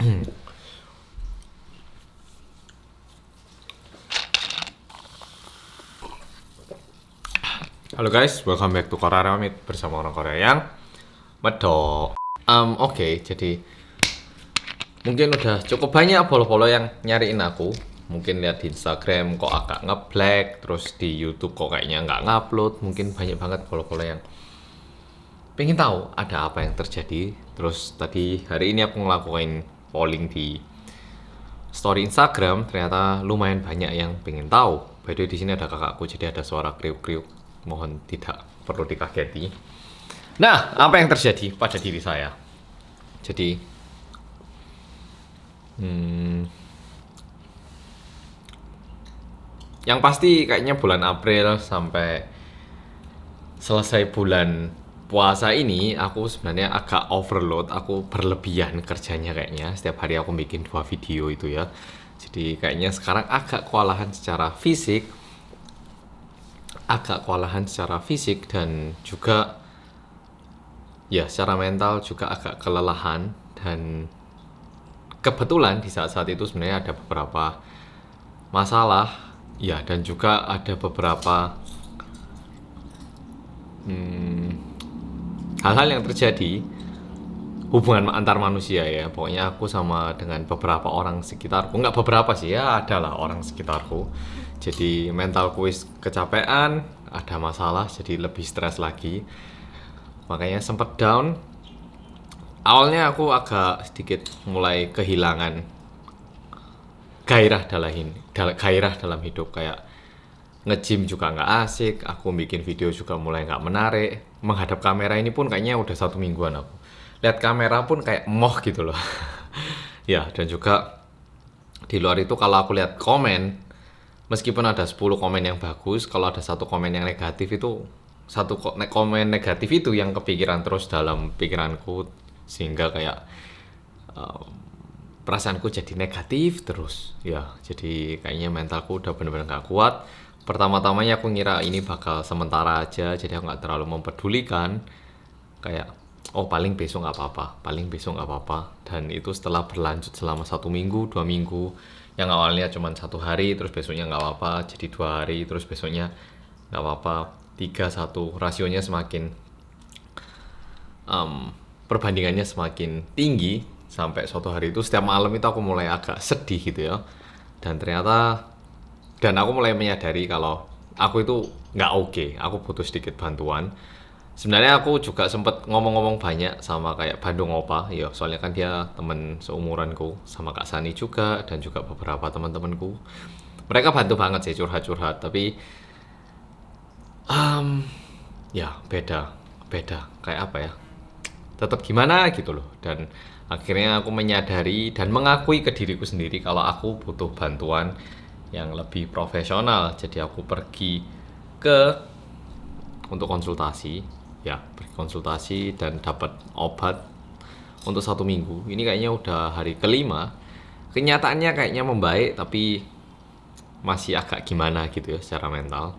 Halo guys, welcome back to Korea Ramit bersama orang Korea yang medok. Oke, jadi mungkin udah cukup banyak follow-follow yang nyariin aku. Mungkin lihat di Instagram kok agak ngeblack, terus di YouTube kok kayaknya nggak ngupload. Mungkin banyak banget follow-follow yang pengen tahu ada apa yang terjadi. Terus tadi hari ini aku ngelakuin polling di story Instagram, ternyata lumayan banyak yang pengen tahu. By the way, di sini ada kakakku, jadi ada suara kriuk-kriuk. Mohon tidak perlu dikageti. Nah, apa yang terjadi pada diri saya? Jadi, yang pasti kayaknya bulan April sampai selesai bulan puasa ini, aku sebenarnya agak overload, aku berlebihan kerjanya kayaknya. Setiap hari aku bikin 2 video itu ya. Jadi kayaknya sekarang agak kewalahan secara fisik dan juga ya secara mental juga agak kelelahan. Dan kebetulan di saat-saat itu sebenarnya ada beberapa masalah ya, dan juga ada beberapa hal-hal yang terjadi hubungan antar manusia ya. Pokoknya aku sama dengan beberapa orang sekitarku, nggak beberapa sih ya, adalah orang sekitarku. Jadi mentalku kecapean, ada masalah, jadi lebih stres lagi. Makanya sempet down. Awalnya aku agak sedikit mulai kehilangan gairah dalam hidup. Kayak nge-gym juga nggak asik, aku bikin video juga mulai nggak menarik. Menghadap kamera ini pun kayaknya udah 1 mingguan aku. Lihat kamera pun kayak moh gitu loh. Ya, dan juga di luar itu kalau aku lihat komen, meskipun ada 10 komen yang bagus, kalau ada 1 komen yang negatif itu, komen negatif itu yang kepikiran terus dalam pikiranku, sehingga kayak perasaanku jadi negatif terus ya. Jadi kayaknya mentalku udah bener-bener gak kuat. Pertama-tamanya aku ngira ini bakal sementara aja, jadi aku gak terlalu mempedulikan. Kayak oh paling besok gak apa-apa. Dan itu setelah berlanjut selama 1 minggu, 2 minggu, yang awalnya cuma 1 hari terus besoknya gak apa-apa, jadi 2 hari terus besoknya gak apa-apa, 3-1, rasionya semakin perbandingannya semakin tinggi. Sampai suatu hari itu setiap malam itu aku mulai agak sedih gitu ya. Dan aku mulai menyadari kalau aku itu nggak oke, aku butuh sedikit bantuan. Sebenarnya aku juga sempet ngomong-ngomong banyak sama kayak Bandung Opa ya, soalnya kan dia temen seumuranku, sama Kak Sani juga, dan juga beberapa teman-temanku. Mereka bantu banget sih curhat-curhat, tapi ya beda kayak apa ya, tetap gimana gitu loh. Dan akhirnya aku menyadari dan mengakui ke diriku sendiri kalau aku butuh bantuan yang lebih profesional. Jadi aku pergi untuk konsultasi dan dapat obat untuk 1 minggu. Ini kayaknya udah hari kelima. Kenyataannya kayaknya membaik, tapi masih agak gimana gitu ya secara mental,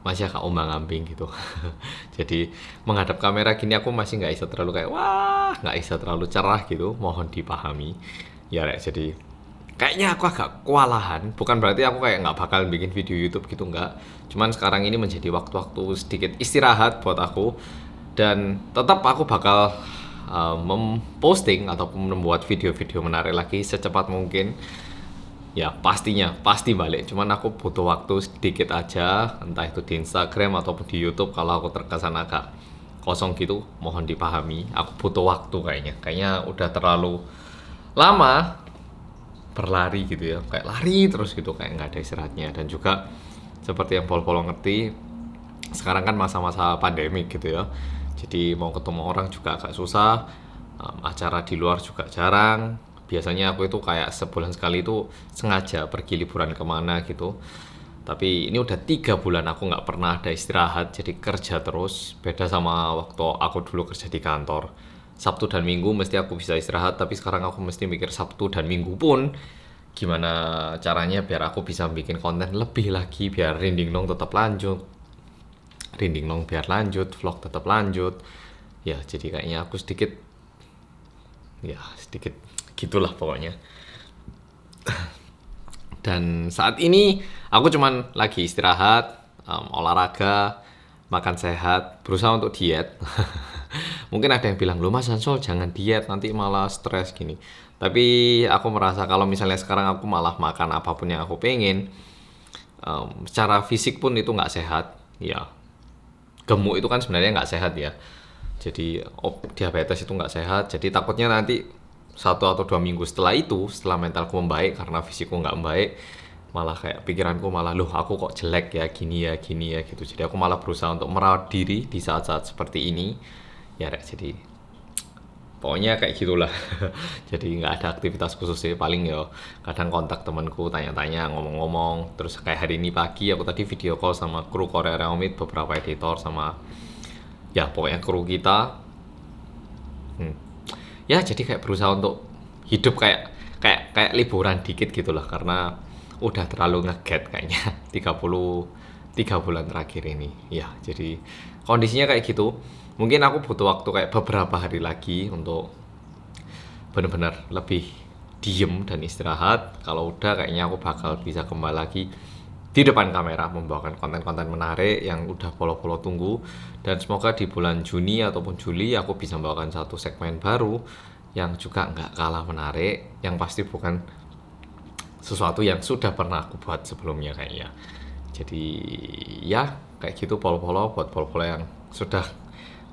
masih agak ombang-ambing gitu. Jadi menghadap kamera gini aku masih nggak bisa terlalu kayak wah, nggak bisa terlalu cerah gitu, mohon dipahami ya Rek. Jadi kayaknya aku agak kewalahan, bukan berarti aku kayak nggak bakal bikin video YouTube gitu, nggak. Cuman sekarang ini menjadi waktu-waktu sedikit istirahat buat aku, dan tetap aku bakal memposting ataupun membuat video-video menarik lagi secepat mungkin. Ya pasti balik, cuman aku butuh waktu sedikit aja, entah itu di Instagram ataupun di YouTube. Kalau aku terkesan agak kosong gitu, mohon dipahami, aku butuh waktu. Kayaknya udah terlalu lama berlari gitu ya, kayak lari terus gitu, kayak nggak ada istirahatnya. Dan juga seperti yang pol-pol ngerti, sekarang kan masa-masa pandemik gitu ya, jadi mau ketemu orang juga agak susah, acara di luar juga jarang. Biasanya aku itu kayak sebulan sekali itu sengaja pergi liburan kemana gitu. Tapi ini udah 3 bulan aku nggak pernah ada istirahat, jadi kerja terus. Beda sama waktu aku dulu kerja di kantor, Sabtu dan Minggu mesti aku bisa istirahat. Tapi sekarang aku mesti mikir Sabtu dan Minggu pun gimana caranya biar aku bisa bikin konten lebih lagi, biar Rinding Nong biar lanjut, vlog tetap lanjut. Ya jadi kayaknya aku sedikit ya sedikit gitulah pokoknya. Dan saat ini aku cuman lagi istirahat, olahraga, makan sehat, berusaha untuk diet. Mungkin ada yang bilang, "Loh Mas Hansol jangan diet, nanti malah stres gini." Tapi aku merasa kalau misalnya sekarang aku malah makan apapun yang aku pengen, secara fisik pun itu nggak sehat. Ya, gemuk itu kan sebenarnya nggak sehat ya. Jadi diabetes itu nggak sehat. Jadi takutnya nanti 1 atau 2 minggu setelah itu, setelah mentalku membaik karena fisikku nggak membaik, malah kayak pikiranku malah, loh aku kok jelek ya gini ya gitu. Jadi aku malah berusaha untuk merawat diri di saat-saat seperti ini. Ya Rek, jadi pokoknya kayak gitulah. Jadi nggak ada aktivitas khusus sih, paling ya kadang kontak temanku tanya-tanya ngomong-ngomong. Terus kayak hari ini pagi aku tadi video call sama kru Korea Reomit, beberapa editor sama ya pokoknya kru kita. Ya jadi kayak berusaha untuk hidup kayak kayak kayak liburan dikit gitulah, karena udah terlalu ngeget kayaknya 33 bulan terakhir ini ya. Jadi kondisinya kayak gitu, mungkin aku butuh waktu kayak beberapa hari lagi untuk benar-benar lebih diem dan istirahat. Kalau udah kayaknya aku bakal bisa kembali lagi di depan kamera membawakan konten-konten menarik yang udah follow-follow tunggu. Dan semoga di bulan Juni ataupun Juli aku bisa membawakan satu segmen baru yang juga nggak kalah menarik, yang pasti bukan sesuatu yang sudah pernah aku buat sebelumnya kayaknya. Jadi ya kayak gitu, follow-follow buat follow-follow yang sudah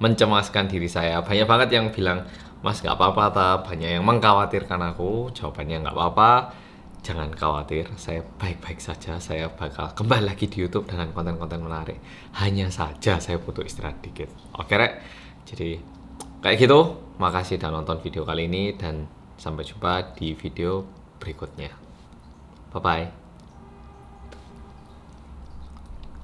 mencemaskan diri saya. Banyak banget yang bilang, "Mas nggak apa-apa ta?" Banyak yang mengkhawatirkan aku. Jawabannya nggak apa-apa, jangan khawatir, saya baik-baik saja. Saya bakal kembali lagi di YouTube dengan konten-konten menarik. Hanya saja saya butuh istirahat dikit. Oke Rek, jadi kayak gitu. Makasih udah nonton video kali ini dan sampai jumpa di video berikutnya. Bye-bye.